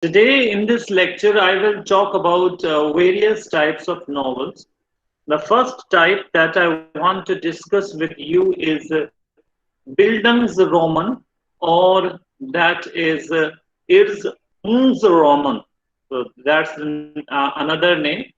Today in this lecture, I will talk about various types of novels. The first type that I want to discuss with you is Bildungsroman, or that is Irrungsroman. So that's another name.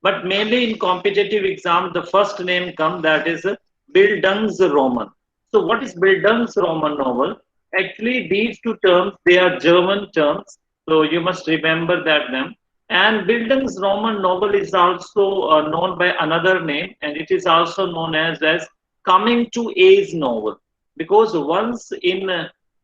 But mainly in competitive exam, the first name comes that is Bildungsroman. So what is Bildungsroman novel? Actually, these two terms, they are German terms. So you must remember that them. And Bildungsroman novel is also known by another name, and it is also known as coming to age novel. Because once in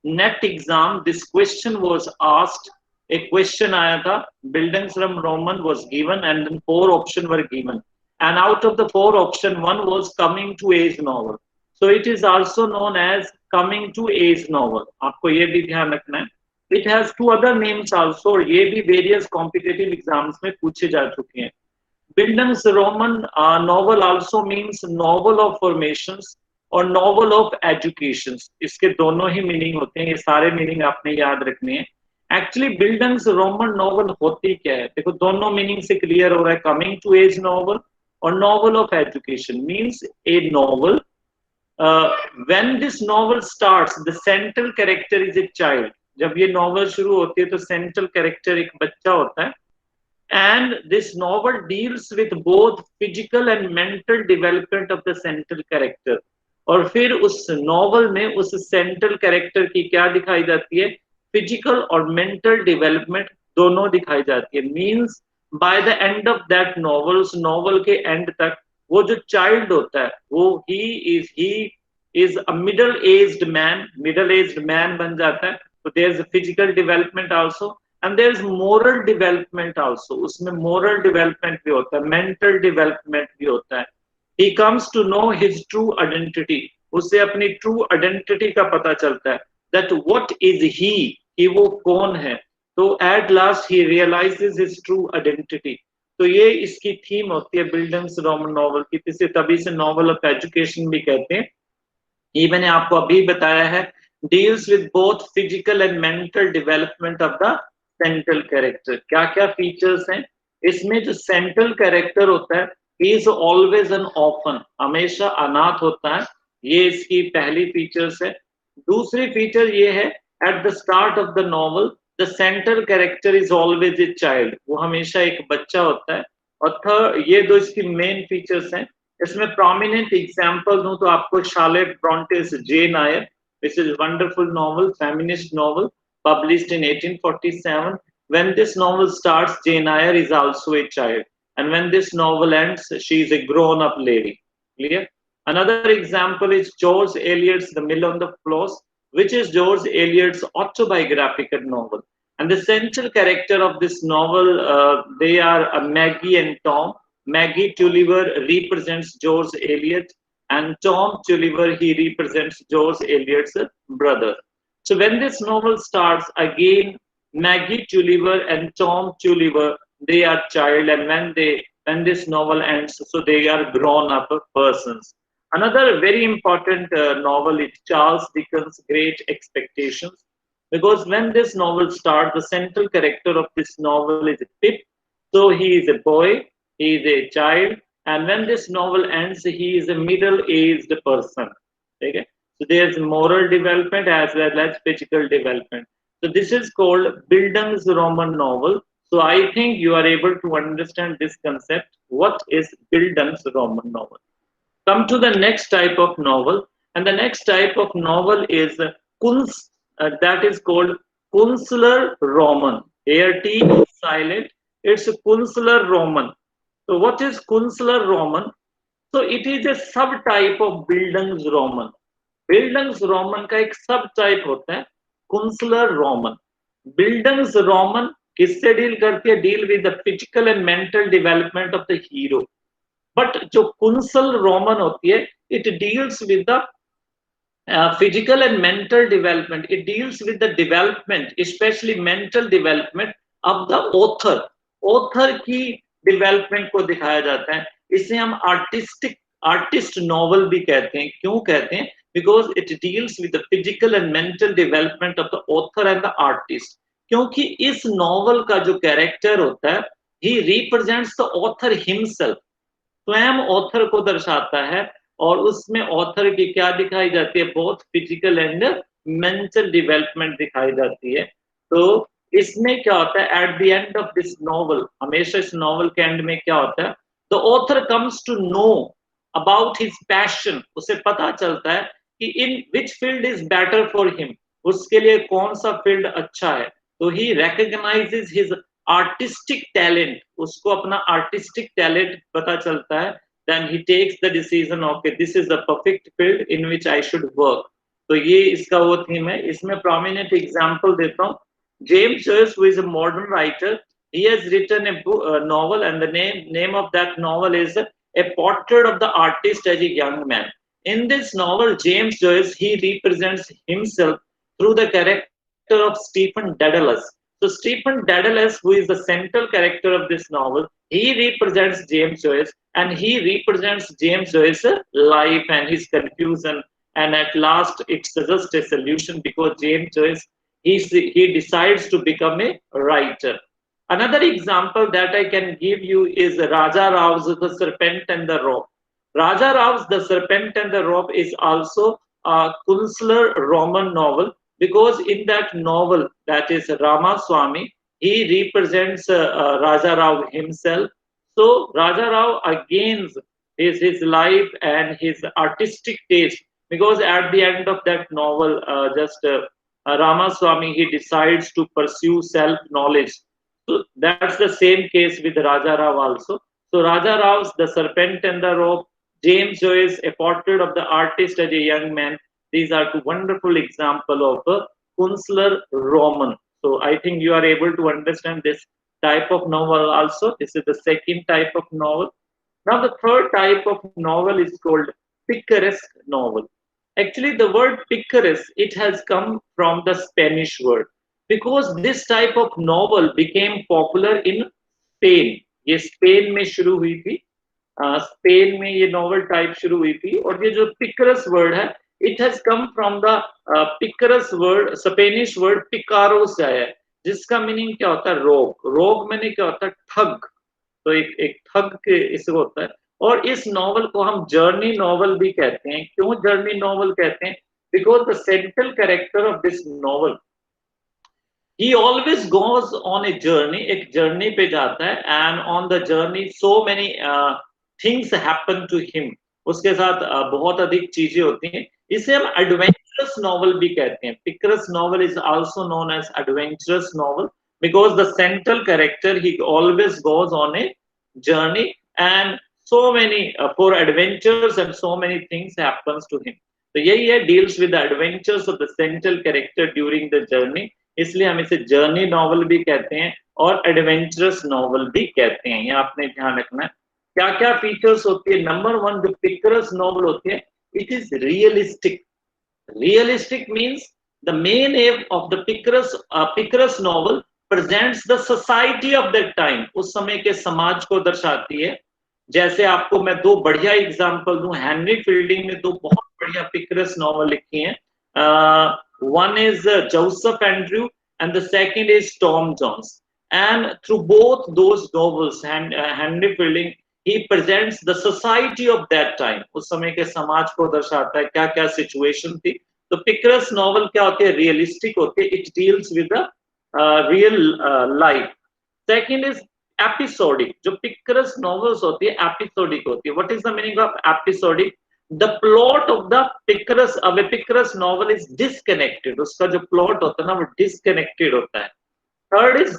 net exam, this question was asked, a question आया था, Bildungsroman was given, and then four options were given, and out of the four options, one was coming to age novel. So it is also known as coming to age novel. आपको ये भी ध्यान रखना है. It has two other names also, और ये भी various competitive exams में पूछे जा चुके हैं. Bildungsroman novel also means novel of formations और novel of educations. इसके दोनों ही मीनिंग होते हैं, ये सारे मीनिंग आपने याद रखने हैं. एक्चुअली Bildungsroman नॉवल होती क्या है? देखो दोनों मीनिंग से क्लियर हो रहा है. कमिंग टू एज नॉवल और novel of education means A novel. When this novel starts, the central character is a child. जब ये नॉवल शुरू होती है तो सेंट्रल कैरेक्टर एक बच्चा होता है. And this novel deals with both physical and mental development of the central character. और फिर उस नॉवल में उस सेंट्रल कैरेक्टर की क्या दिखाई जाती है? फिजिकल और मेंटल डेवलपमेंट दोनों दिखाई जाती है. Means by the end of that novel, उस नॉवल के एंड तक वो जो चाइल्ड होता है वो ही is a middle aged man बन जाता है. तो there is physical development also, and there is moral development also. उसमें मोरल डेवलपमेंट भी होता है, मेंटल डेवलपमेंट भी होता है. He comes to know his true identity. उसे अपनी ट्रू आइडेंटिटी का पता चलता है, दैट व्हाट इज ही, कि वो कौन है. तो at last he realises his true identity. तो ये इसकी थीम होती है Bildungsroman नॉवल की. तभी से नॉवल ऑफ एजुकेशन भी कहते हैं. ये मैंने आपको अभी बताया है, deals with both physical and mental development of the central character. क्या क्या फीचर्स हैं इसमें? जो सेंट्रल कैरेक्टर होता है, he is always an orphan, हमेशा अनाथ होता है. ये इसकी पहली फीचर्स है. दूसरी फीचर ये है, at the start of the novel the central character is always a child. वो हमेशा एक बच्चा होता है. और थर्ड, ये दो इसकी मेन फीचर्स हैं. इसमें प्रोमिनेंट एग्जांपल दूं तो आपको Charlotte Bronte's Jane which is wonderful novel, feminist novel, published in 1847. When this novel starts, Jane Eyre is also a child, and when this novel ends, she is a grown-up lady. Clear? Another example is George Eliot's The Mill on the Floss, which is George Eliot's autobiographical novel. And the central character of this novel, they are Maggie and Tom. Maggie Tulliver represents George Eliot, and Tom Tulliver, he represents George Eliot's brother. So when this novel starts, again Maggie Tulliver and Tom Tulliver, they are child, and when this novel ends, so they are grown up persons. Another very important novel is Charles Dickens' Great Expectations, because when this novel starts, the central character of this novel is Pip. So he is a boy, he is a child, and when this novel ends, he is a middle-aged person. Okay? So there's moral development as well as physical development. So this is called Bildungsroman novel. So I think you are able to understand this concept. What is Bildungsroman novel? Come to the next type of novel, and the next type of novel is Kunst, that is called Kunstler Roman. Here T is silent. It's Kunstler Roman. So what is Kunstler Roman? So it is a subtype of Bildungsroman. Bildungsroman का एक subtype होता है Kunstler Roman. Bildungsroman किससे deal करती है? Deal with the physical and mental development of the hero. But जो कुंसल Roman होती है, it deals with the physical and mental development. It deals with the development, especially mental development of the author. Author की development को दिखाया जाता है. इसे हम आर्टिस्ट नॉवल भी कहते हैं. क्यों कहते हैं? because it deals with the physical and mental development of the author and the artist. क्योंकि इस नॉवल का जो कैरेक्टर होता है, he represents the author himself, स्वयं ऑथर को दर्शाता है, और उसमें ऑथर की क्या दिखाई जाती है, बहुत फिजिकल एंड मेंटल डेवलपमेंट दिखाई जाती है। तो इसमें क्या होता है, at the end of this novel, हमेशा इस नॉवल के एंड में क्या होता है, the author comes to know about his passion, उसे पता चलता है कि in which field is better for him, उसके लिए कौन सा फील्ड अच्छा है। तो he recognises his artistic talent, उसको अपना आर्टिस्टिक टैलेंट पता चलता है, then he takes the decision, okay this is the perfect field in which I should work. तो ये इसका वो थीम है। इसमें प्रोमिनेंट एग्जांपल देता हूँ, James Joyce who is a modern writer, he has written a novel, and the name of that novel is A Portrait of the Artist as a Young Man. In this novel, James Joyce, he represents himself through the character of Stephen Dedalus. So Stephen Dedalus, who is the central character of this novel, he represents James Joyce, and he represents James Joyce's life and his confusion. And at last, it's just a solution, because James Joyce, he decides to become a writer. Another example that I can give you is Raja Rao's The Serpent and the Rope. Raja Rao's The Serpent and the Rope is also a Kunstler Roman novel, because in that novel, that is Ramaswamy, he represents Raja Rao himself. So Raja Rao again is his life and his artistic taste, because at the end of that novel, Ramaswamy, he decides to pursue self-knowledge. So that's the same case with Raja Rao also. So Raja Rao's The Serpent and the Rope, James Joyce, A Portrait of the Artist as a Young Man. These are two wonderful examples of a Kunstler Roman. So I think you are able to understand this type of novel also. This is the second type of novel. Now the third type of novel is called picaresque novel. Actually, the word picaresque, it has come from the Spanish word, because this type of novel became popular in Spain. ये Spain में शुरू हुई थी, Spain में ये novel type शुरू हुई थी। और ये जो पिकरस वर्ड है, it has come from the picaresque word, Spanish word picaro से आया है, जिसका मीनिंग क्या होता है, रोग। रोग मैंने क्या होता है, ठग। तो एक ठग के इसको होता है। और इस नॉवल को हम जर्नी नॉवल भी कहते हैं। क्यों जर्नी नॉवल कहते हैं? Because the central character of this novel, he always goes on a journey, एक जर्नी पे जाता है, and on the journey so many things happen to him, उसके साथ बहुत अधिक चीजें होती हैं। इसे हम एडवेंचरस नॉवल भी कहते हैं। Picaresque novel is also known as adventurous novel, because the central character, he always goes on a journey, and so many for adventures and so many things happens to him. तो यही है, deals with the adventures of the central character during the journey, इसलिए हम इसे journey novel भी कहते हैं और एडवेंचरस नॉवल भी कहते हैं। ये आपने ध्यान रखना है। क्या क्या फीचर्स होती है? नंबर वन, जो पिकरस नॉवल होती है, it is realistic. Realistic means the main aim of the picaresque novel presents the society of that time, उस समय के समाज को दर्शाती है। जैसे आपको मैं दो बढ़िया एग्जांपल दूं, हेनरी फील्डिंग ने दो बहुत बढ़िया पिकरस नॉवल लिखी हैं। One is Joseph Andrew, and the second is Tom Jones. And through both those novels, Henry Fielding, he presents the society of that time. उस समय के समाज को दर्शाता है, क्या क्या सिचुएशन थी। तो पिकरस नॉवल क्या होती है? रियलिस्टिक होती है। It deals with the real life. Second is episodic. जो पिकरस नॉवेल्स होती है एपिसोडिक होती है। What is the meaning of episodic? The plot of the Picarus novel is disconnected. उसका जो plot होता है ना, वो disconnected होता है। Third is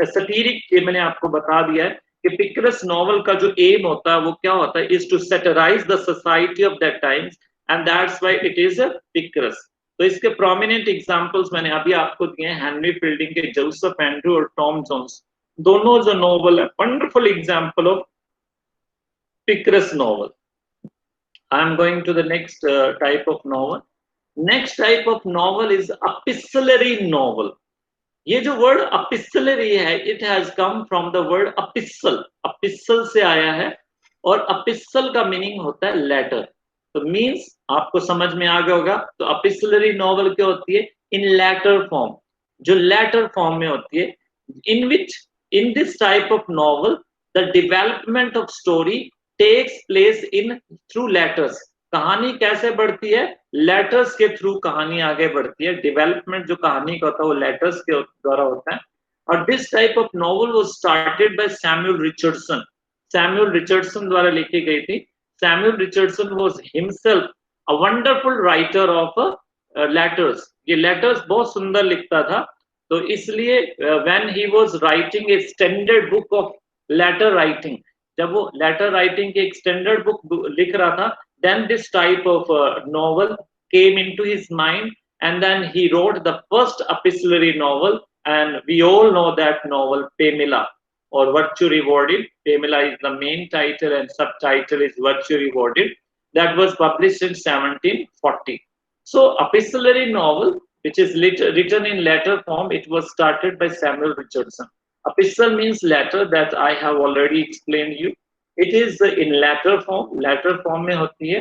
satiric. ये मैंने आपको बता दिया है कि पिकरस नॉवल का जो एम होता है वो क्या होता है, is to satirise the society of that times, and that's why it is a picaresque. तो इसके प्रोमिनेंट एग्जांपल्स मैंने अभी आपको दिए हैं, हेनरी फील्डिंग के जोसेफ एंड्रू और टॉम जोन्स, दोनों जो नॉवल है, wonderful example of picaresque novel. I'm going to the next type of novel. Next type of novel is epistolary novel. ये जो वर्ड epistolary है, it has come from the word epistle. epistle से आया है, और epistle का meaning होता है लेटर। तो मीन्स आपको समझ में आ गया होगा। तो एपिस्टोलरी नॉवल क्या होती है? इन लेटर फॉर्म, जो लेटर फॉर्म में होती है, in which in this type of novel the development of story takes place in through letters. कहानी कैसे बढ़ती है? लेटर्स के थ्रू कहानी आगे बढ़ती है। डेवलपमेंट जो कहानी का होता है वो लेटर्स के द्वारा होता है। और this type of novel was started by Samuel Richardson. Samuel Richardson द्वारा लिखी गई थी। Samuel Richardson was himself a wonderful writer of letters. ये लेटर्स बहुत सुंदर लिखता था। तो इसलिए when he was writing a standard book of letter writing, जब वो लेटर राइटिंग की एक स्टैंडर्ड बुक लिख रहा था, then this type of novel came into his mind, and then he wrote the first epistolary novel, and we all know that novel, Pamela or Virtue Rewarded. Pamela is the main title and subtitle is Virtue Rewarded. That was published in 1740. So epistolary novel, which is written in letter form, it was started by Samuel Richardson. Epistle means letter, that I have already explained you. It is in letter form, letter form में होती है।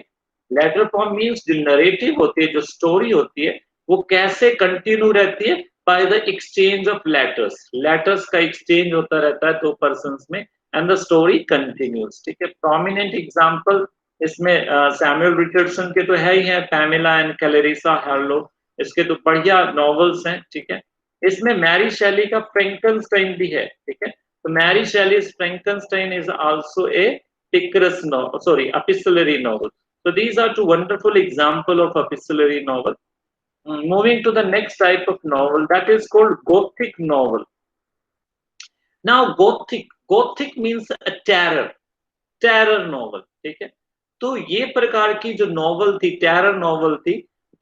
Letter form means जो narrative होती है, जो story होती है, वो कैसे कंटिन्यू रहती है? By the exchange of letters. Letters का एक्सचेंज होता रहता है दो पर्सन्स में, एंड द स्टोरी कंटिन्यूज। ठीक है, प्रोमिनेंट एग्जांपल इसमें सैमुअल रिचर्डसन के तो है ही है, पैमेला एंड क्लैरिसा हार्लो, इसके तो बढ़िया नॉवेल्स हैं। ठीक है, इसमें मैरी शेली का फ्रैंकनस्टाइन भी है। ठीक है, तो Mary Shelley's Frankenstein is also a picaresque novel, sorry, epistolary novel. So these are two wonderful example of epistolary novel. Moving to the next type of novel, that is called Gothic novel. Now Gothic means a terror novel. ठीक है, तो ये प्रकार की जो novel थी, terror novel थी,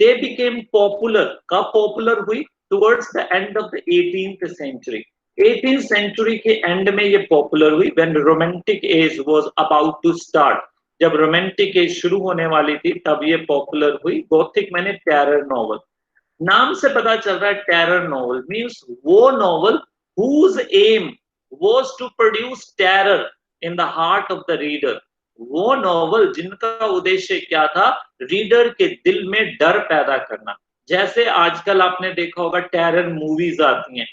they became popular. कब पॉपुलर हुई? Towards the end of the 18th century. 18th century के एंड में ये पॉपुलर हुई, when romantic age was about to start. जब रोमांटिक एज शुरू होने वाली थी तब ये पॉपुलर हुई। गोथिक मैंने टेरर नॉवल, नाम से पता चल रहा है टेरर नॉवल मींस वो novel whose aim was to produce terror in the heart of the reader। वो नॉवल जिनका उद्देश्य क्या था? रीडर के दिल में डर पैदा करना। जैसे आजकल आपने देखा होगा टेरर मूवीज आती हैं,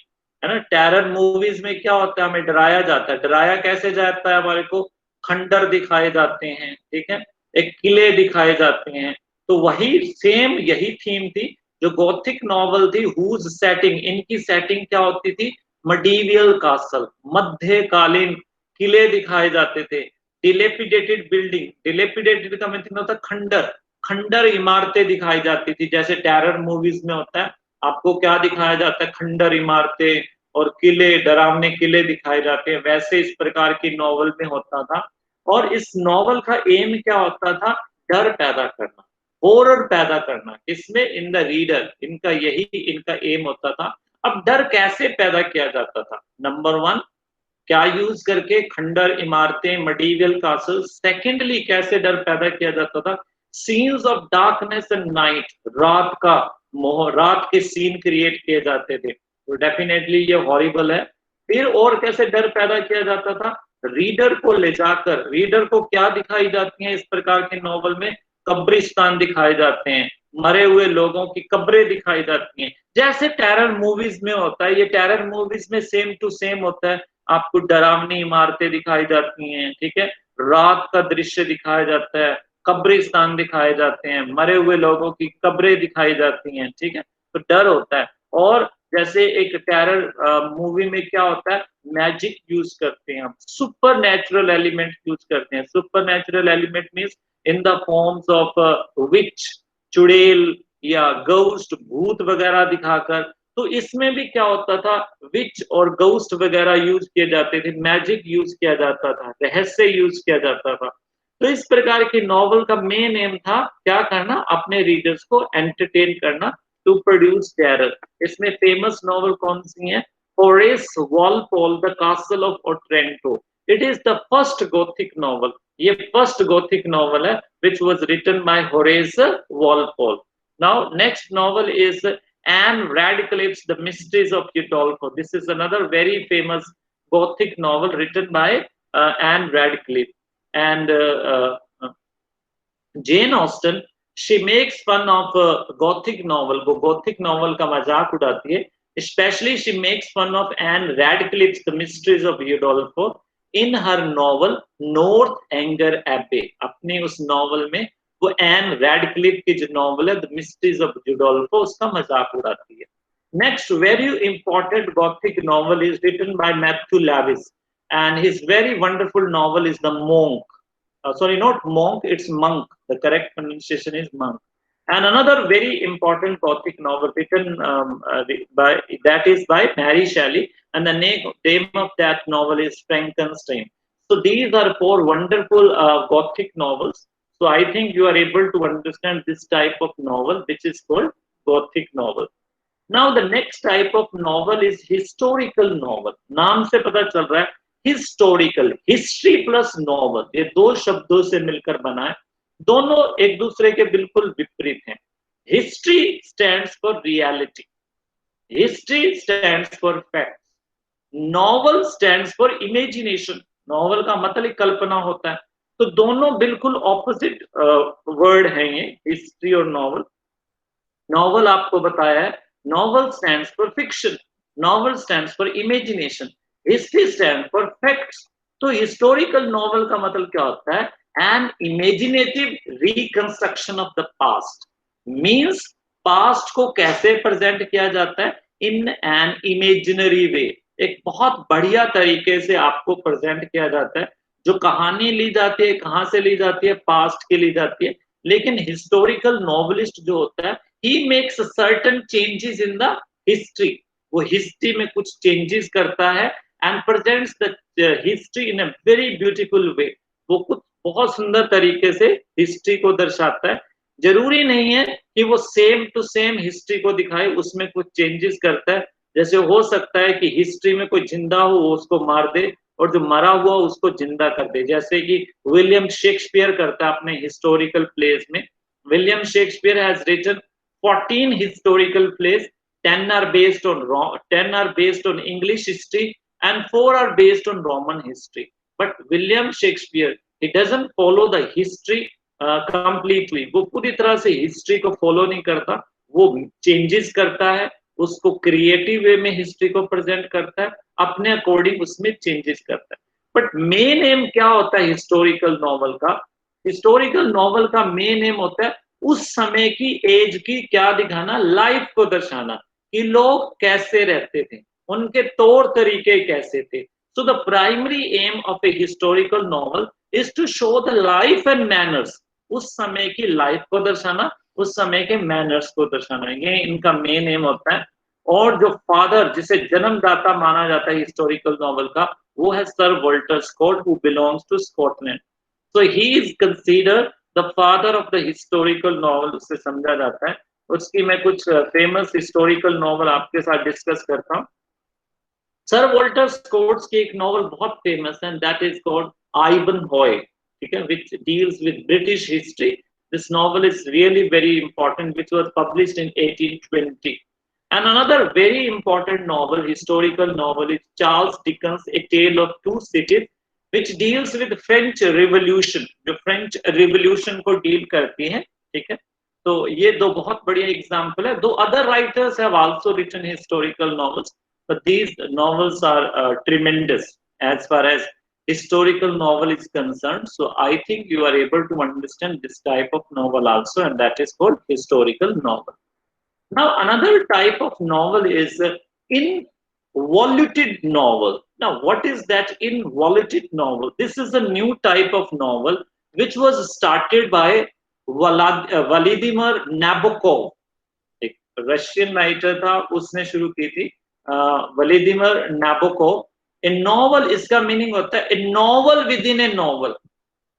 है ना? टेरर मूवीज में क्या होता है? हमें डराया जाता है। डराया कैसे जाता है? हमारे को खंडर दिखाए जाते हैं, ठीक है, एक किले दिखाए जाते हैं। तो वही सेम यही थीम थी जो गॉथिक नॉवल थी। हुज सेटिंग, इनकी सेटिंग क्या होती थी? मडीवियल कासल, मध्यकालीन किले दिखाए जाते थे। डिलेपिडेटेड बिल्डिंग, डिलेपिडेटेड का मतलब होता है खंडर, खंडर इमारतें दिखाई जाती थी। जैसे टेरर मूवीज में होता है, आपको क्या दिखाया जाता है? खंडर इमारतें और किले, डरावने किले दिखाए जाते हैं। वैसे इस प्रकार की नॉवल में होता था। और इस नॉवल का एम क्या होता था? डर पैदा करना, हॉरर पैदा करना। इसमें इन द रीडर, इनका यही इनका एम होता था। अब डर कैसे पैदा किया जाता था? नंबर वन, क्या यूज करके? खंडर इमारतें, मडीवियल कासल। सेकेंडली, कैसे डर पैदा किया जाता था? Scenes of darkness and night, रात का मोह, रात के सीन क्रिएट किए जाते थे। तो डेफिनेटली ये हॉरिबल है। फिर और कैसे डर पैदा किया जाता था? रीडर को ले जाकर, रीडर को क्या दिखाई जाती है इस प्रकार के नॉवल में? कब्रिस्तान दिखाए जाते हैं, मरे हुए लोगों की कब्रें दिखाई जाती हैं, जैसे टेरर मूवीज में होता है। ये टेरर मूवीज में सेम टू सेम होता है। आपको डरावनी इमारतें दिखाई जाती हैं, ठीक है, रात का दृश्य दिखाया जाता है, कब्रिस्तान दिखाए जाते हैं, मरे हुए लोगों की कब्रें दिखाई जाती हैं, ठीक है, तो डर होता है। और जैसे एक टेरर मूवी में क्या होता है? मैजिक यूज करते हैं, सुपर नेचुरल एलिमेंट यूज करते हैं। Super natural element means in the forms of which, चुड़ैल या गौस्ट, भूत वगैरह दिखाकर। तो इसमें भी क्या होता था? विच और गौस्ट वगैरह यूज किए जाते थे, मैजिक यूज किया जाता था, रहस्य यूज किया जाता था। तो इस प्रकार की नॉवल का मेन एम था क्या करना? अपने रीडर्स को एंटरटेन करना, टू प्रोड्यूस टेरर। इसमें फेमस नॉवल कौन सी है? Horace Walpole, the castle of Otranto. It is the first Gothic novel. ये फर्स्ट गोथिक नॉवल है which was written by Horace Walpole. Now next novel is Anne Radcliffe's The Mysteries of Udolpho. This is another very famous Gothic novel written by Anne Radcliffe. And Jane Austen, she makes fun of gothic novel, वो gothic novel का मजाक उड़ाती है. Especially she makes fun of Anne Radcliffe's The Mysteries of Udolpho in her novel Northanger Abbey. अपनी उस novel में वो Anne Radcliffe की जो novel है The Mysteries of Udolpho, उसका मजाक उड़ाती है. Next, very important gothic novel is written by Matthew Lewis, and his very wonderful novel is The Monk. Sorry, not monk, it's monk. The correct pronunciation is monk. And another very important Gothic novel written by that is by Mary Shelley, and the name of that novel is Frankenstein. So these are four wonderful Gothic novels. So I think you are able to understand this type of novel, which is called Gothic novel. Now the next type of novel is historical novel. नाम से पता चल रहा है historical, history plus novel, ये दो शब्दों से मिलकर बना है. दोनों एक दूसरे के बिल्कुल विपरीत हैं. History stands for reality, history stands for facts, novel stands for imagination. Novel का मतलब कल्पना होता है. तो दोनों बिल्कुल ऑपोजिट वर्ड हैं ये, हिस्ट्री और नॉवल. नॉवल आपको बताया है, novel stands for fiction, novel stands for imagination, history stand for facts. तो हिस्टोरिकल नॉवल का मतलब क्या होता है? An imaginative reconstruction of the past. Means past को कैसे प्रेजेंट किया जाता है? In an imaginary way. एक बहुत बढ़िया तरीके से आपको प्रेजेंट किया जाता है. जो कहानी ली जाती है, कहां से ली जाती है? पास्ट की ली जाती है. लेकिन हिस्टोरिकल नॉवलिस्ट जो होता है, he makes certain changes in the history. वो हिस्ट्री में कुछ चेंजेस करता है and presents the history in a very beautiful way. वो कुछ बहुत सुंदर तरीके से हिस्ट्री को दर्शाता है. जरूरी नहीं है कि वो सेम टू सेम हिस्ट्री को दिखाए, उसमें कुछ चेंजेस करता है. जैसे हो सकता है कि हिस्ट्री में कोई जिंदा हो, वो उसको मार दे, और जो मरा हुआ उसको जिंदा कर दे, जैसे कि विलियम शेक्सपियर करता है अपने हिस्टोरिकल प्लेस में. William Shakespeare has written 14 historical plays. 10 are based on English history, and 4 are based on Roman history. But William Shakespeare, he doesn't follow the history completely. वो पूरी तरह से हिस्ट्री को follow नहीं करता, वो चेंजेस करता है, उसको क्रिएटिव वे में हिस्ट्री को प्रेजेंट करता है, अपने अकॉर्डिंग उसमें चेंजेस करता है. बट मेन एम क्या होता है हिस्टोरिकल नॉवल का? हिस्टोरिकल नॉवल का मेन एम होता है उस समय की एज की क्या दिखाना, लाइफ को दर्शाना, कि लोग कैसे रहते थे, उनके तौर तरीके कैसे थे. So the primary aim of a historical novel is to show the life and manners. उस समय की लाइफ को दर्शाना, उस समय के मैनर्स को दर्शाना, ये इनका मेन एम होता है. और जो फादर, जिसे जन्मदाता माना जाता है हिस्टोरिकल नॉवल का, वो है sir Walter Scott, who belongs to Scotland. So he is considered the father of the historical novel, उससे समझा जाता है. उसकी मैं कुछ फेमस हिस्टोरिकल नॉवल आपके साथ डिस्कस करता हूँ. सर वॉल्टर स्कॉट्स की एक नॉवल बहुत फेमस है, दैट इज कॉल्ड आइवनहॉय. ठीक है, which deals with British history. This novel is really very important, which was published in 1820. And another very important novel, historical novel, is Charles Dickens' A Tale of Two Cities, which deals with French Revolution, जो French Revolution को deal करती है. ठीक है, तो ये दो बहुत बढ़िया एग्जाम्पल है. दो other writers have also written historical novels, but these novels are tremendous as far as historical novel is concerned. So I think you are able to understand this type of novel also, and that is called historical novel. Now, another type of novel is involuted novel. Now, what is that involuted novel? This is a new type of novel which was started by Vladimir Nabokov. एक Russian writer था, उसने शुरू की थी, Vladimir Nabokov. ए novel, इसका meaning होता है ए novel with in a novel.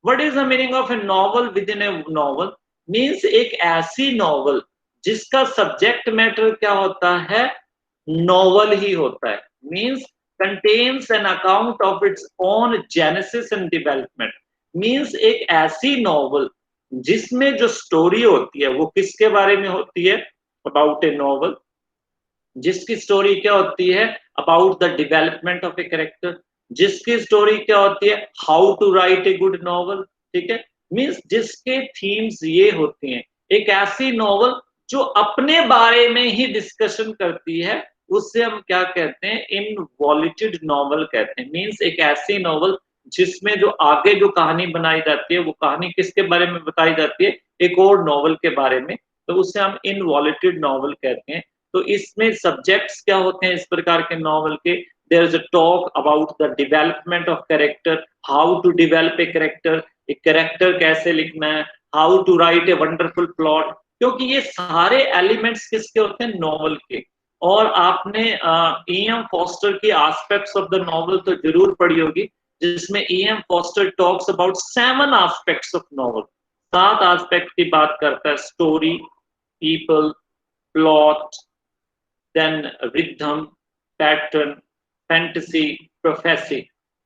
What is the meaning of A novel with in a novel? Means एक ऐसी नॉवल जिसका सब्जेक्ट मैटर क्या होता है? नॉवल ही होता है. Means contains an account of its own genesis and development. Means एक ऐसी नॉवल जिसमें जो स्टोरी होती है वो किसके बारे में होती है? अबाउट ए नॉवल, जिसकी स्टोरी क्या होती है? About the development of a character. जिसकी स्टोरी क्या होती है? How to write a good novel. ठीक है, मीन्स जिसके थीम्स ये होती हैं, एक ऐसी नॉवल जो अपने बारे में ही डिस्कशन करती है, उससे हम क्या कहते हैं, इनवॉल्यूटेड नॉवल कहते हैं। मीन्स एक ऐसी नॉवल जिसमें जो आगे जो कहानी बनाई जाती है, वो कहानी किसके बारे में बताई जाती है, एक और नॉवल के बारे में, तो उससे हम इनवॉल्यूटेड नॉवल कहते हैं। तो इसमें सब्जेक्ट्स क्या होते हैं इस प्रकार के नॉवल के, there is a talk about the development of character, how to develop a character, एक कैरेक्टर कैसे लिखना है, how to write a wonderful plot, क्योंकि ये सारे एलिमेंट्स किसके होते हैं, नॉवल के। और आपने ई.एम. फॉस्टर की एस्पेक्ट्स ऑफ द नॉवल तो जरूर पढ़ी होगी, जिसमें E M. Forster talks about 7 aspects of novel, 7 aspect की बात करता है, story, people, plot, then rhythm, pattern, fantasy, prophecy.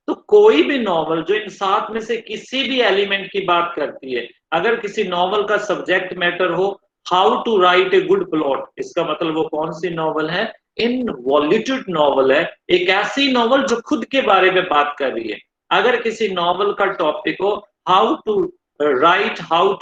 तो कोई भी नॉवल जो इन 7 में से किसी भी एलिमेंट की बात करती है, अगर किसी नॉवल का सब्जेक्ट मैटर हो, how to write a good plot, इसका मतलब वो कौन सी नॉवल है, इनवॉल्यूटेड नॉवल है, एक ऐसी नॉवल जो खुद के बारे में बात कर रही है। अगर किसी नॉवल का टॉपिक हो, how to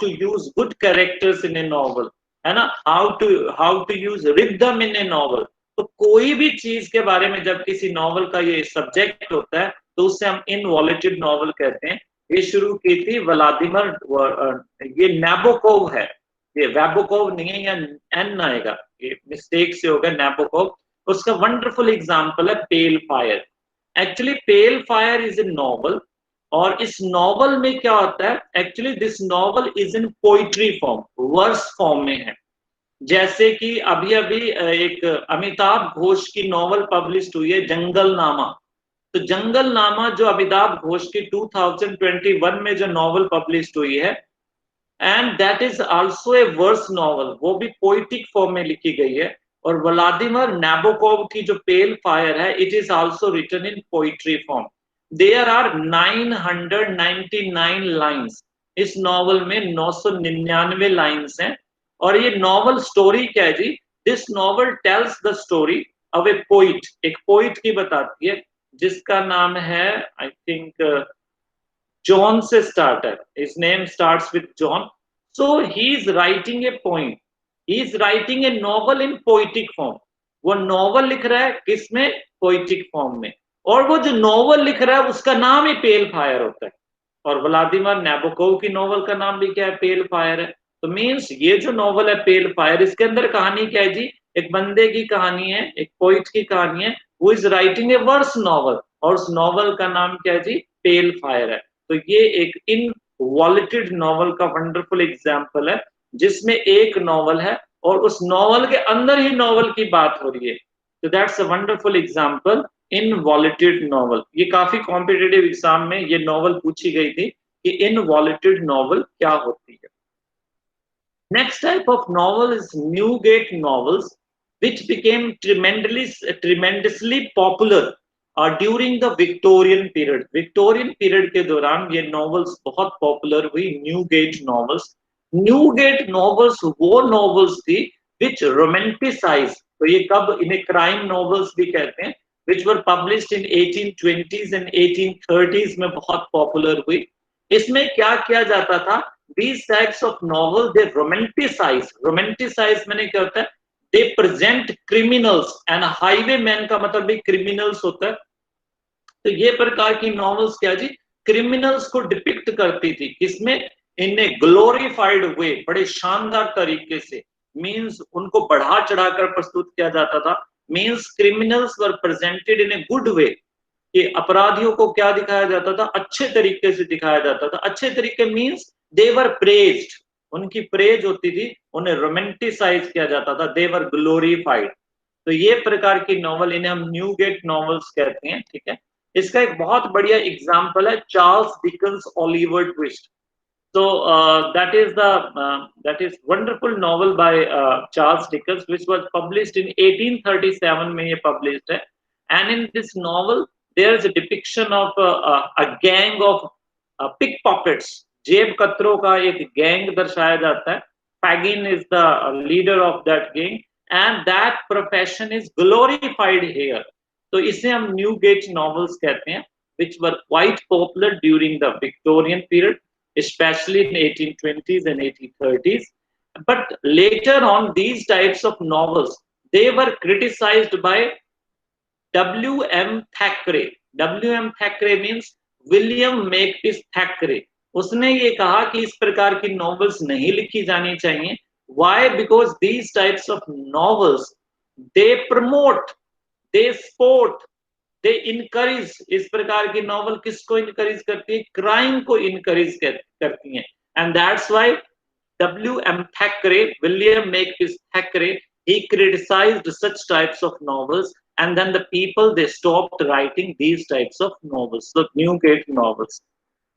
use good characters in a novel, है ना, how to use rhythm in a novel, तो कोई भी चीज के बारे में जब किसी नॉवल का ये सब्जेक्ट होता है, तो उससे हम इनवॉल्यूटेड नॉवल कहते हैं। ये शुरू की थी व्लादिमीर, ये नैबोकोव है, ये वैबोकोव नहीं है, या एन आएगा, ये मिस्टेक से होगा, नैबोकोव। उसका वंडरफुल एग्जाम्पल है pale fire. Actually pale fire is a novel, और इस नॉवल में क्या होता है, actually this novel is in poetry form, verse form में है। जैसे कि अभी अभी एक अमिताभ घोष की नॉवल पब्लिश हुई है, जंगल नामा। तो जंगल नामा जो अमिताभ घोष की 2021 में जो नॉवल पब्लिश हुई है, and that is also a verse novel, वो भी पोइटिक फॉर्म में लिखी गई है। और व्लादिमीर नैबोकोव की जो पेल फायर है, it is also written in poetry form. There are 999 lines, इस नॉवल में 999 लाइन्स हैं। और ये नॉवल स्टोरी क्या है जी, this novel tells the story of a poet, एक पोइट की बताती है, जिसका नाम है आई थिंक जॉन से स्टार्ट है, his name starts with John. So he is writing a poem, he is writing a novel in poetic form। वो नॉवल लिख रहा है किसमें, पोइटिक फॉर्म में। और वो जो नॉवल लिख रहा है उसका नाम ही पेल फायर होता है। और व्लादिमीर नैबोकोव की नॉवल का नाम भी क्या है, पेल फायर है। तो मीन्स ये जो नॉवल है पेल फायर, इसके अंदर कहानी क्या है जी, एक बंदे की कहानी है, एक पोइट की कहानी है, वो is writing a verse novel, और उस नॉवल का नाम क्या है जी, पेल फायर है। तो ये एक इनवॉल्यूटेड नॉवल का वंडरफुल एग्जाम्पल है, जिसमें एक नॉवल है और उस नॉवल के अंदर ही नॉवल की बात हो रही है। तो that's a wonderful example, involuted novel. ये काफी कॉम्पिटेटिव एग्जाम में ये नॉवल पूछी गई थी कि इनवॉल्यूटेड नॉवल क्या होती है। Next type of novel is Newgate novels, which became tremendously popular during the Victorian period. Victorian period के दौरान ये novels बहुत popular हुई, Newgate novels. Newgate novels वो novels थी which romanticize, तो ये कब, इन्हें crime novels भी कहते हैं, which were published in 1820s and 1830s में बहुत popular हुई। इसमें क्या किया जाता था, these types of novel they romanticize मैंने क्या होता है, they present criminals, and highwayman का मतलब भी criminals होता है। तो ये प्रकार की नॉवेल्स क्या जी, क्रिमिनल्स को डिपिक्ट करती थी, किसमें, इन ग्लोरीफाइड वे, बड़े शानदार तरीके से, मींस उनको बढ़ा चढ़ाकर प्रस्तुत किया जाता था। Means criminals were presented in a good way, कि अपराधियों को क्या दिखाया जाता था, अच्छे तरीके से दिखाया जाता था। अच्छे तरीके मींस देवर प्रेज्ड, उनकी प्रेज होती थी, उन्हें रोमेंटिसाइज किया जाता था, देवर ग्लोरीफाइड। तो ये प्रकार की नॉवल, इन्हें हम न्यूगेट नॉवेल्स कहते हैं, ठीक है। इसका एक बहुत बढ़िया एग्जाम्पल है Charles Dickens Oliver twist. So that is wonderful novel by Charles Dickens, which was published in 1837 में ये published है। And in this novel there is a depiction of a gang of pickpockets, जेब कतरों का एक gang दर्शाया जाता है। Fagin is the leader of that gang, and that profession is glorified here। तो इसे हम न्यूगेट novels कहते हैं, which were quite popular during the Victorian period। especially in 1820s and 1830s. But later on, these types of novels, they were criticized by W.M. Thackeray. W.M. Thackeray means William Makepeace Thackeray. उसने ये कहा कि इस प्रकार की novels नहीं लिखी जानी चाहिए. Why? Because these types of novels, they promote, they support, they encourage. इस प्रकार की नॉवल किसको इनकरेज करती है? क्राइम को इनकरेज करती हैं. And that's why W.M. Thackeray, William Makepeace Thackeray, he criticized such types of novels, and then the people, they stopped writing these types of novels, the Newgate novels.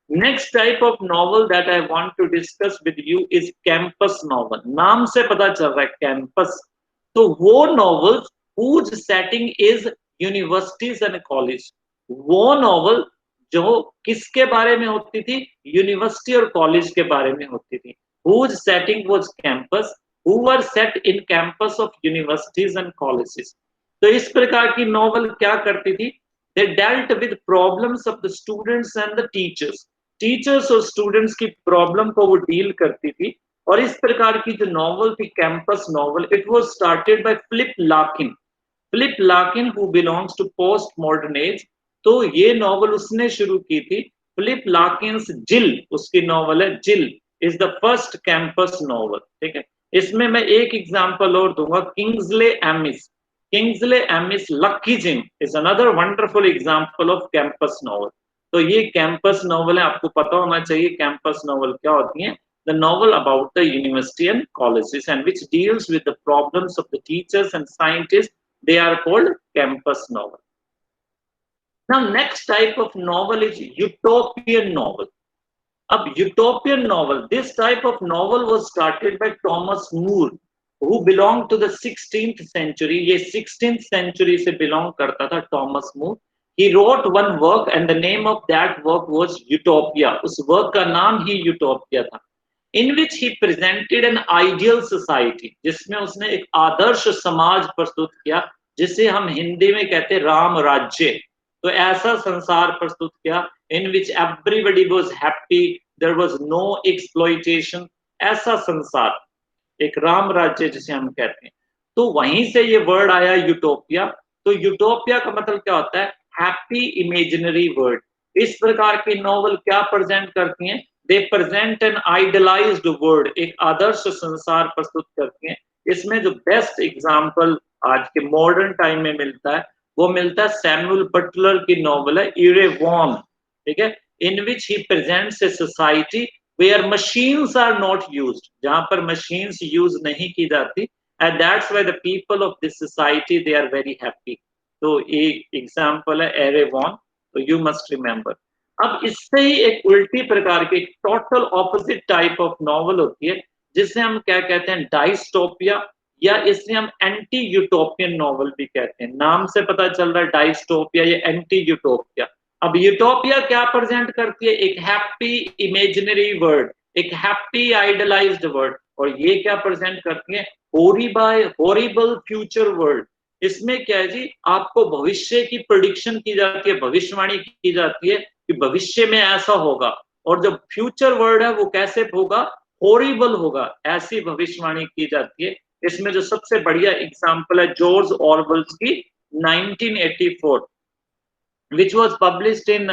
Next type of novel that I want to discuss with you is campus novel. नाम से पता चल रहा है campus. तो वो novels whose setting is universities and college. वो novel जो किसके बारे में होती थी? यूनिवर्सिटी और कॉलेज के बारे में होती थी. Whose setting was campus, who were set in campus of universities and colleges. तो इस प्रकार की नॉवल क्या करती थी? They dealt with problems of the students and the teachers. Teachers और स्टूडेंट्स की प्रॉब्लम को वो डील करती थी. और इस प्रकार की जो नॉवल थी campus novel, it was started by Philip Larkin. Philip Larkin who belongs to post modern age. तो ये नॉवल उसने शुरू की थी. फिलिप लार्किन्स जिल उसकी नॉवल है. जिल is the first campus novel. ठीक है. इसमें मैं एक एग्जांपल और दूंगा, Kingsley amiss. Kingsley amiss lucky gym is another wonderful example off campus novel. तो ये कैंपस नॉवल है. आपको पता होना चाहिए कैंपस नॉवल क्या होती है. The novel about the university and colleges and which deals with the problems of the teachers and scientists, they are called campus novel. Now next type of novel is utopian novel. अब utopian novel, this type of novel was started by Thomas More, who belonged to the 16th century. ये 16th century से belong करता था Thomas More. He wrote one work and the name of that work was Utopia. उस work का नाम ही Utopia था. In which he presented an ideal society, जिसमें उसने एक आदर्श समाज प्रस्तुत किया, जिसे हम हिंदी में कहते हैं राम राज्य. तो ऐसा संसार प्रस्तुत किया in which everybody was happy, there was no exploitation. ऐसा संसार, एक राम राज्य जिसे हम कहते हैं. तो वहीं से ये वर्ड आया यूटोपिया. तो यूटोपिया का मतलब क्या होता है? Happy imaginary world. इस प्रकार की नॉवल क्या प्रेजेंट करती हैं? दे प्रेजेंट एन आइडलाइज्ड वर्ल्ड, एक आदर्श संसार प्रस्तुत करती हैं. इसमें जो बेस्ट एग्जांपल आज के मॉडर्न टाइम में मिलता है, वो मिलता है सैमुअल बटलर की नॉवल है इरेवॉन. ठीक है. In which he presents a society where machines are not used, जहां पर मशीन्स यूज नहीं की जाती. And that's why the people of this society they are very happy. तो एक एग्जांपल है एरेवॉन. तो यू मस्ट रिमेंबर. अब इससे ही एक उल्टी प्रकार की total opposite type of novel होती है, जिसे हम क्या कहते हैं? डाइस्टोपिया, या इसे हम एंटी यूटोपियन नॉवल भी कहते हैं. नाम से पता चल रहा है डाइस्टोपिया या एंटी यूटोपिया. अब यूटोपिया क्या प्रेजेंट करती है? एक हैप्पी इमेजिनरी वर्ल्ड, एक हैप्पी आइडलाइज्ड वर्ल्ड. और ये क्या प्रेजेंट करती है? Horrible future world. इसमें क्या है जी? आपको भविष्य की प्रेडिक्शन की जाती है, भविष्यवाणी की जाती है कि भविष्य में ऐसा होगा. और जो फ्यूचर वर्ल्ड है वो कैसे होगा? हॉरिबल होगा. ऐसी भविष्यवाणी की जाती है. इसमें जो सबसे बढ़िया एग्जांपल है जॉर्ज ऑरवेल की 1984, which was published in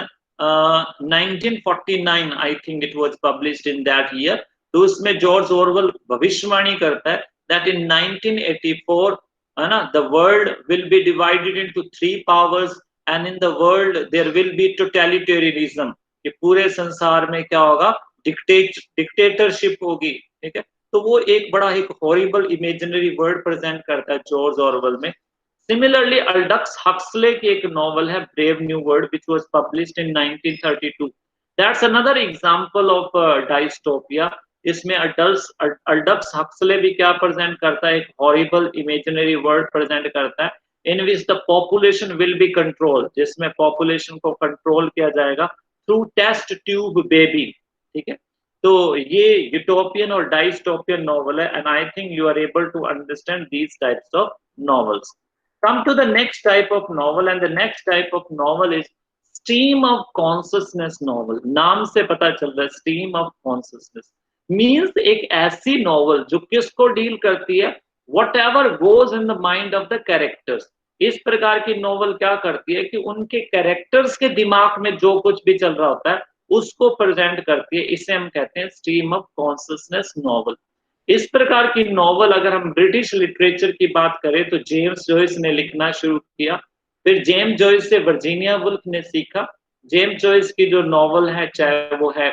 1949. I think it was published in that year. तो उसमें जॉर्ज ऑरवेल भविष्यवाणी करता है that in 1984, है ना, the world will be divided into 3 powers and in the world there will be totalitarianism. कि पूरे संसार में क्या होगा? डिक्टेटरशिप होगी. ठीक है. तो वो एक बड़ा एक हॉरिबल इमेजिनरी वर्ल्ड प्रेजेंट करता है जॉर्ज ऑरवेल में. Similarly, Aldous Huxley की एक नॉवल है Brave New World, which was published in 1932. That's another example of dystopia. इसमें Aldous Huxley भी क्या प्रेजेंट करता है? एक horrible imaginary world प्रेजेंट करता है in which the population will be controlled, जिसमें population को कंट्रोल किया जाएगा through test tube baby. ठीक है. तो ये यूटोपियन और डाइस्टोपियन नॉवल है, and I think you are able to understand these types of novels. Come to the next type of novel, and the next type of novel is stream of consciousness novel, नाम से पता चल रहा है stream of consciousness means एक ऐसी novel जो किसको डील करती है, what ever goes in the mind of the characters. इस प्रकार की नॉवल क्या करती है कि उनके कैरेक्टर्स के दिमाग में जो कुछ भी चल रहा होता है उसको प्रेजेंट करती है। इसे हम कहते हैं स्ट्रीम ऑफ कॉन्शियसनेस नॉवल। इस प्रकार की नॉवल अगर हम ब्रिटिश लिटरेचर की बात करें तो जेम्स जॉयस ने लिखना शुरू किया। फिर जेम्स जॉयस से वर्जीनिया वुल्फ ने सीखा। जेम्स जॉयस की जो नॉवल है, चाहे वो है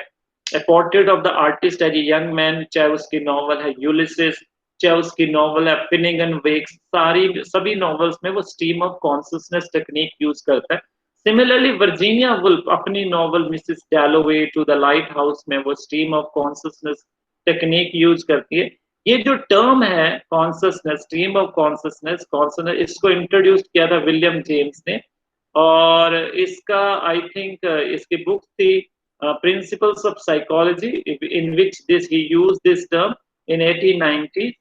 a portrait of the artist as a young man, चाहे उसकी नॉवल है यूलिसिस, चाहे उसकी नॉवल है फिनिगन वेक्स, सारी सभी नॉवेल्स में वो stream of consciousness technique use करता है। सिमिलरली वर्जीनिया वुल्फ अपनी novel Mrs Dalloway to the lighthouse में वो stream of consciousness technique use करती है। ये जो टर्म है consciousness, stream of consciousness, consciousness, इसको इंट्रोड्यूस किया था विलियम जेम्स ने। और इसका आई थिंक इसकी बुक थी principles of psychology, in which this he use this term in 1890।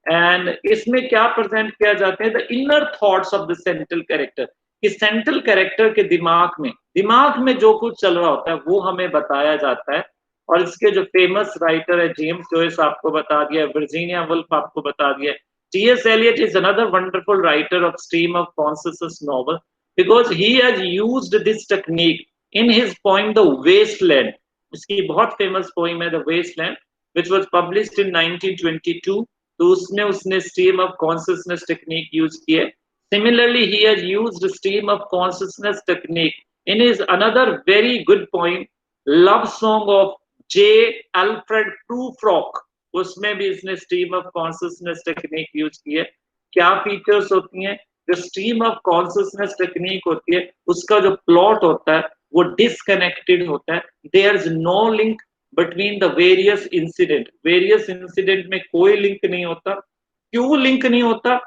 And इसमें क्या प्रेजेंट किया जाता है, the inner thoughts of the central character, कि सेंट्रल कैरेक्टर के दिमाग में जो कुछ चल रहा होता है वो हमें बताया जाता है। और इसके जो फेमस राइटर है जेम्स जॉयस आपको बता दिया, वर्जीनिया वुल्फ आपको बता दिया, T S. Eliot is another wonderful writer of stream of consciousness novel because he has used this technique in his poem The Wasteland। इसकी बहुत फेमस पोइम है The Wasteland which was published in 1922। तो उसमें उसने stream of consciousness technique use की है। Similarly, he has used stream of consciousness technique in his another very good poem Love Song of J Alfred Prufrock, उसमें भी इसने stream of consciousness technique use की है। क्या फीचर्स होती हैं, जो स्ट्रीम ऑफ कॉन्शियसनेस टेक्निक होती है उसका जो प्लॉट होता है वो डिसकनेक्टेड होता है। There is no link between the various incident में कोई लिंक नहीं होता। क्यों लिंक नहीं होता?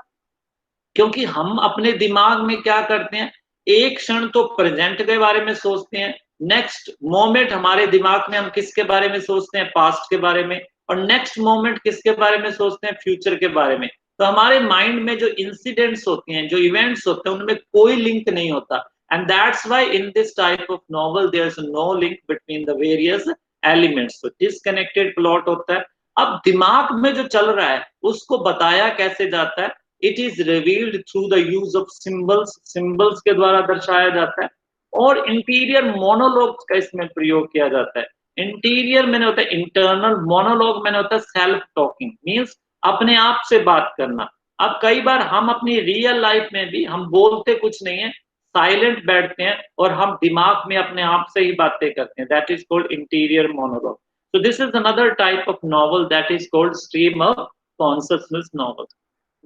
क्योंकि हम अपने दिमाग में क्या करते हैं, एक क्षण तो प्रेजेंट के बारे में सोचते हैं, नेक्स्ट मोमेंट हमारे दिमाग में हम किसके बारे में सोचते हैं, पास्ट के बारे में, और नेक्स्ट मोमेंट किसके बारे में सोचते हैं, फ्यूचर के बारे में। तो हमारे माइंड में जो इंसिडेंट्स होते हैं, जो इवेंट्स होते हैं, उनमें कोई लिंक नहीं होता। And that's why in this type of novel there is no link between the various elements. तो डिसकनेक्टेड प्लॉट होता है। अब दिमाग में जो चल रहा है उसको बताया कैसे जाता है, it is revealed through the use of symbols के द्वारा दर्शाया जाता है। और इंटीरियर मोनोलॉग का इसमें प्रयोग किया जाता है। इंटीरियर मैंने होता है इंटरनल, मोनोलॉग मैंने होता है सेल्फ टॉकिंग, मीन्स अपने आप से बात करना। अब कई बार हम अपनी रियल लाइफ में भी हम बोलते कुछ नहीं है, साइलेंट बैठते हैं और हम दिमाग में अपने आप से ही बातें करते हैं। That is called interior monologue. So this is another type of novel that is called stream of consciousness novel.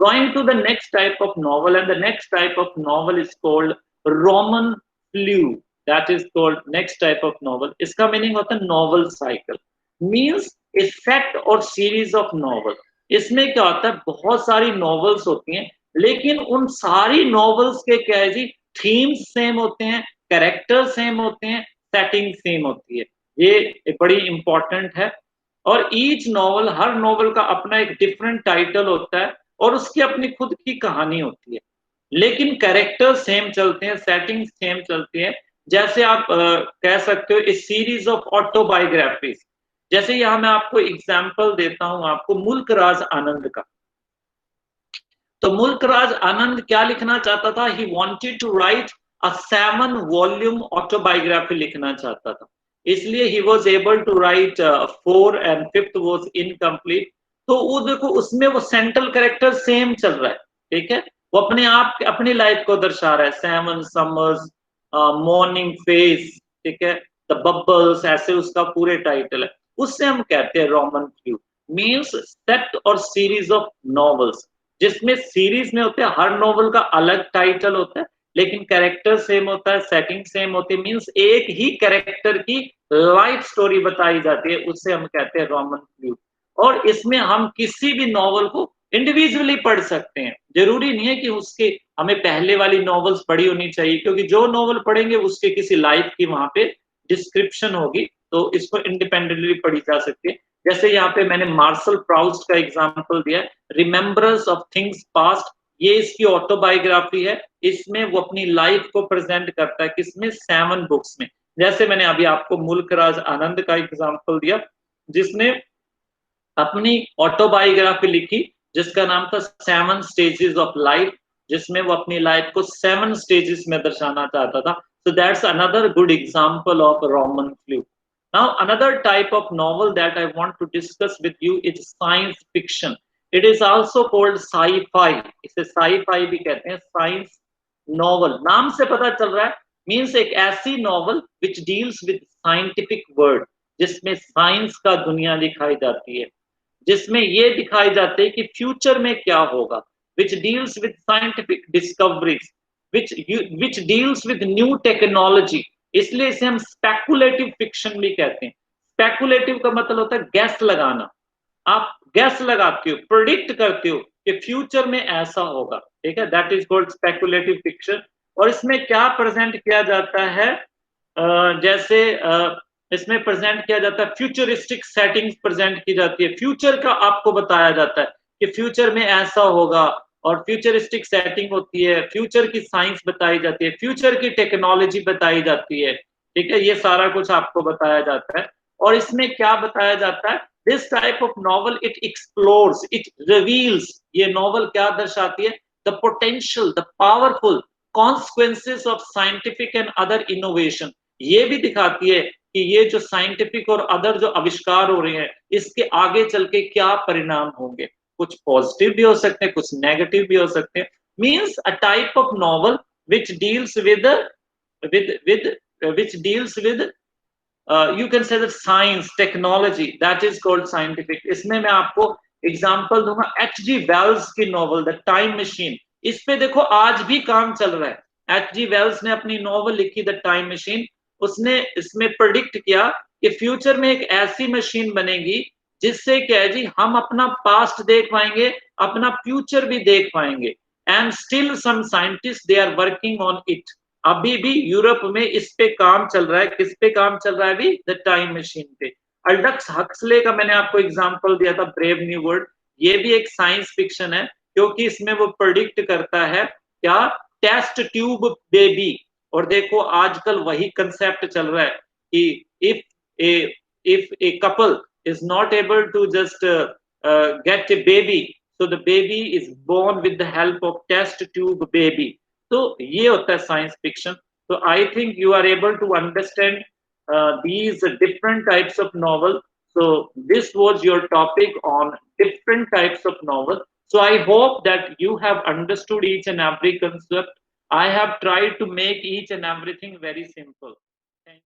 Going to the next type of novel, and the next type of novel is called Roman flu. That is called next type of novel. इसका meaning होता है novel cycle, means a set or series of novel। इसमें क्या होता है, बहुत सारी novels होती हैं, लेकिन उन सारी novels के क्या है जी, themes सेम होते हैं, कैरेक्टर सेम होते हैं, सेटिंग सेम होती है। ये बड़ी इंपॉर्टेंट है। और ईच नॉवल, हर नॉवल का अपना एक डिफरेंट टाइटल होता है और उसकी अपनी खुद की कहानी होती है, लेकिन कैरेक्टर सेम चलते हैं, सेटिंग सेम चलती है। जैसे आप कह सकते हो इस सीरीज ऑफ ऑटोबायोग्राफीज। जैसे यहाँ मैं आपको एग्जांपल देता हूँ आपको मुल्क राज आनंद का। तो मुल्क राज आनंद क्या लिखना चाहता था, he wanted to write a 7 volume autobiography लिखना चाहता था, इसलिए he was able to write 4 and 5th was incomplete. तो वो देखो उसमें वो सेंट्रल कैरेक्टर सेम चल रहा है, ठीक है, वो अपने आप अपनी लाइफ को दर्शा रहा है, 7 समर्स, मॉर्निंग फेज, ठीक है, द बबल्स, ऐसे उसका पूरे टाइटल है। उससे हम कहते हैं रोमन फ्लू, मीन्स सेट और सीरीज ऑफ नॉवेल्स, जिसमें सीरीज में होते हैं, हर नॉवल का अलग टाइटल होता है लेकिन कैरेक्टर सेम होता है, सेटिंग सेम होती है, मीन्स एक ही कैरेक्टर की लाइफ स्टोरी बताई जाती है, उससे हम कहते हैं रोमन फ्लू। और इसमें हम किसी भी नॉवल को इंडिविजुअली पढ़ सकते हैं, जरूरी नहीं है कि उसके हमें पहले वाली नॉवेल्स पढ़ी होनी चाहिए, क्योंकि जो नॉवल पढ़ेंगे उसके किसी लाइफ की वहां पे डिस्क्रिप्शन होगी, तो इसको इंडिपेंडेंटली पढ़ी जा सकती है। जैसे यहाँ पे मैंने मार्शल प्राउस्ट का एग्जाम्पल दिया है, रिमेम्बरेंस ऑफ थिंग्स पास्ट ये इसकी ऑटोबायोग्राफी है। इसमें वो अपनी लाइफ को प्रेजेंट करता है, किसमें? 7 बुक्स में। जैसे मैंने अभी आपको मुल्क राज आनंद का एग्जांपल दिया, जिसने अपनी ऑटोबायोग्राफी लिखी, जिसका नाम था 7 स्टेजेस ऑफ लाइफ, जिसमें वो अपनी लाइफ को 7 स्टेजेस में दर्शाना चाहता था। So that's another good example of Roman flu. Now, another type of novel that I want to discuss with you is science fiction. It is also called sci-fi. इसे sci-fi भी कहते हैं, science novel. नाम से पता चल रहा है, means एक ऐसी novel which deals with scientific world, जिसमें साइंस का दुनिया दिखाई जाती है, जिसमें ये दिखाई जाते हैं कि फ्यूचर में क्या होगा, which deals with scientific discoveries, which deals with new technology. इसलिए इसे हम स्पेकुलेटिव फिक्शन भी कहते हैं। स्पेकुलेटिव का मतलब होता है गैस लगाना। आप गैस लगाते हो, प्रोडिक्ट करते हो कि फ्यूचर में ऐसा होगा, ठीक है, that is called speculative fiction. और इसमें क्या प्रेजेंट किया जाता है, जैसे इसमें प्रेजेंट किया जाता है फ्यूचरिस्टिक सेटिंग्स प्रेजेंट की जाती है, फ्यूचर का आपको बताया जाता है कि फ्यूचर में ऐसा होगा, और फ्यूचरिस्टिक सेटिंग होती है, फ्यूचर की साइंस बताई जाती है, फ्यूचर की टेक्नोलॉजी बताई जाती है, ठीक है, ये सारा कुछ आपको बताया जाता है। और इसमें क्या बताया जाता है, this type of novel it explores, it reveals, ये नॉवल क्या दर्शाती है, the potential, the powerful consequences of scientific and other innovation. ये भी दिखाती है कि ये जो साइंटिफिक और अदर जो आविष्कार हो रहे हैं, इसके आगे चल के क्या परिणाम होंगे। कुछ पॉजिटिव भी हो सकते हैं, कुछ नेगेटिव भी हो सकते हैं। Means a type of novel which deals which deals with you can say science technology, that is called scientific. इसमें मैं आपको एग्जांपल दूंगा H.G. वेल्स की नॉवल द टाइम मशीन। इस पे देखो आज भी काम चल रहा है। H.G. वेल्स ने अपनी नॉवल लिखी द टाइम मशीन। उसने इसमें प्रेडिक्ट किया कि फ्यूचर में एक ऐसी मशीन बनेगी जिससे क्या है जी, हम अपना पास्ट देख पाएंगे, अपना फ्यूचर भी देख पाएंगे। And still some scientist they are working on it. अभी भी यूरोप में इस पे काम चल रहा है। किस पे काम चल रहा है अभी? द टाइम मशीन पे। अल्डक्स हक्सले का मैंने आपको एग्जांपल दिया था, ब्रेव न्यू वर्ल्ड। ये भी एक साइंस फिक्शन है, क्योंकि इसमें वो प्रेडिक्ट करता है क्या, टेस्ट ट्यूब बेबी। और देखो आजकल वही कंसेप्ट चल रहा है कि if a couple is not able to just get a baby, so the baby is born with the help of test tube baby. तो ये होता है साइंस फिक्शन। तो I think you are able to understand these different types of novel. So this was your topic on different types of novel. So I hope that you have understood each and every concept. I have tried to make each and everything very simple.